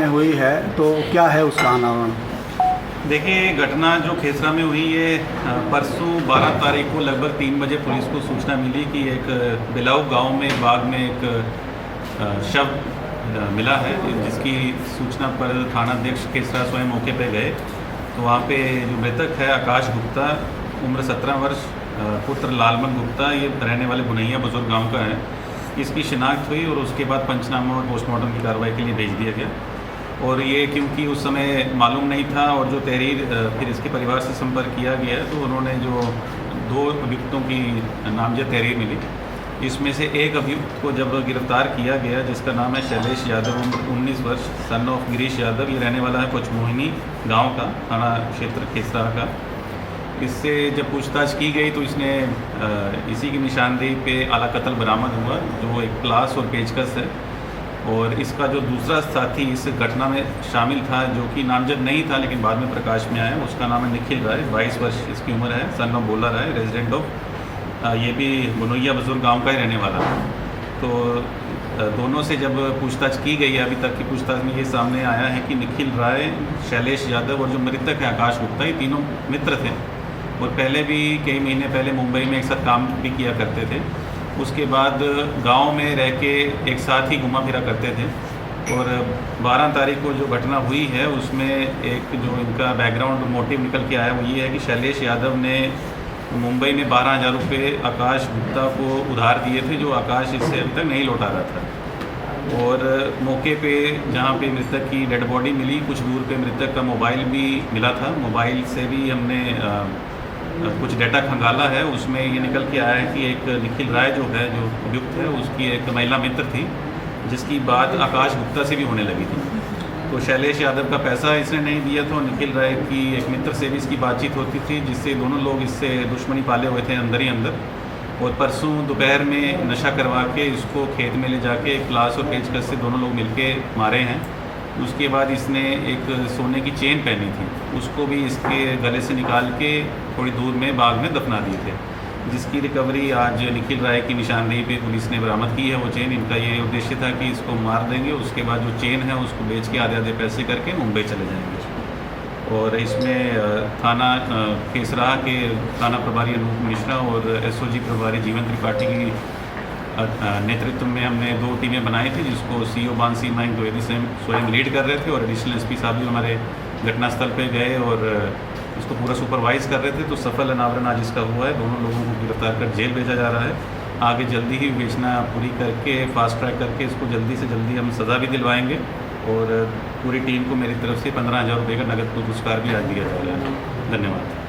में हुई है, तो क्या है उसका अनावरण? देखिए, घटना जो खेसरा में हुई है, परसों 12 तारीख को लगभग 3 बजे पुलिस को सूचना मिली कि एक बिलाऊ गांव में बाग में एक शव मिला है, जिसकी सूचना पर थानाध्यक्ष खेसरा स्वयं मौके पर गए। तो वहाँ पे जो मृतक है आकाश गुप्ता, उम्र 17 वर्ष, पुत्र लालमन गुप्ता, ये रहने वाले बुनैया बुजुर्ग गांव का है। इसकी शिनाख्त हुई और उसके बाद पंचनामा और पोस्टमार्टम की कार्रवाई के लिए भेज दिया गया। और ये क्योंकि उस समय मालूम नहीं था और जो तहरीर फिर इसके परिवार से संपर्क किया गया, तो उन्होंने जो 2 अभियुक्तों की नामजद तहरीर मिली, इसमें से एक अभियुक्त को जब गिरफ्तार किया गया, जिसका नाम है शैलेश यादव, उम्र 19 वर्ष, सन ऑफ गिरीश यादव, ये रहने वाला है पचमोहिनी गांव का, थाना क्षेत्र खेसरा का। इससे जब पूछताछ की गई तो इसने इसी की निशानदेही पे आला कत्ल बरामद हुआ, जो एक प्लास और पेचकस है। और इसका जो दूसरा साथी इस घटना में शामिल था, जो कि नामजद नहीं था लेकिन बाद में प्रकाश में आया, उसका नाम है निखिल राय, 22 वर्ष इसकी उम्र है, सन ऑफ बोला राय, रेजिडेंट ऑफ, ये भी बुनैया बुजुर्ग गांव का ही रहने वाला है। तो दोनों से जब पूछताछ की गई, अभी तक की पूछताछ में ये सामने आया है कि निखिल राय, शैलेश यादव और जो मृतक है आकाश गुप्ता, ये तीनों मित्र थे और पहले भी कई महीने पहले मुंबई में एक साथ काम भी किया करते थे। उसके बाद गांव में रह के एक साथ ही घुमा फिरा करते थे। और 12 तारीख को जो घटना हुई है, उसमें एक जो इनका बैकग्राउंड मोटिव निकल के आया वो ये है कि शैलेश यादव ने मुंबई में 12,000 रुपये आकाश गुप्ता को उधार दिए थे, जो आकाश इससे अभी तक नहीं लौटा रहा था। और मौके पे जहाँ पे मृतक की डेड बॉडी मिली, कुछ दूर पे मृतक का मोबाइल भी मिला था। मोबाइल से भी हमने कुछ डाटा खंगाला है, उसमें ये निकल के आया है कि एक निखिल राय जो है, जो अभियुक्त है, उसकी एक महिला मित्र थी, जिसकी बात आकाश गुप्ता से भी होने लगी थी। तो शैलेश यादव का पैसा इसने नहीं दिया था और निखिल राय की एक मित्र से भी इसकी बातचीत होती थी, जिससे दोनों लोग इससे दुश्मनी पाले हुए थे अंदर ही अंदर। और परसों दोपहर में नशा करवा के इसको खेत में ले जाके एक प्लास और पेचकस से दोनों लोग मिलके मारे हैं। उसके बाद इसने एक सोने की चेन पहनी थी, उसको भी इसके गले से निकाल के थोड़ी दूर में बाग में दफना दिए थे, जिसकी रिकवरी आज निखिल राय की निशानदेही पे पुलिस ने बरामद की है। वो चेन, इनका ये उद्देश्य था कि इसको मार देंगे, उसके बाद जो चेन है उसको बेच के आधे आधे पैसे करके मुंबई चले जाएंगे। और इसमें थाना खेसरा के थाना प्रभारी अनूप मिश्रा और एसओजी प्रभारी जीवन त्रिपाठी की नेतृत्व में हमने 2 टीमें बनाई थी, जिसको सीओ बांसी माइंग द्विवेदी स्वयं लीड कर रहे थे और एडिशनल एसपी साहब भी हमारे घटनास्थल पे गए और इसको पूरा सुपरवाइज कर रहे थे। तो सफल अनावरण आज इसका हुआ है। दोनों लोगों को गिरफ्तार कर जेल भेजा जा रहा है। आगे जल्दी ही विवेचना पूरी करके फास्ट ट्रैक करके इसको जल्दी से जल्दी हम सज़ा भी दिलवाएंगे और पूरी टीम को मेरी तरफ से 15,000 रुपये का नगद पुरस्कार भी आज दिया जाएगा। धन्यवाद।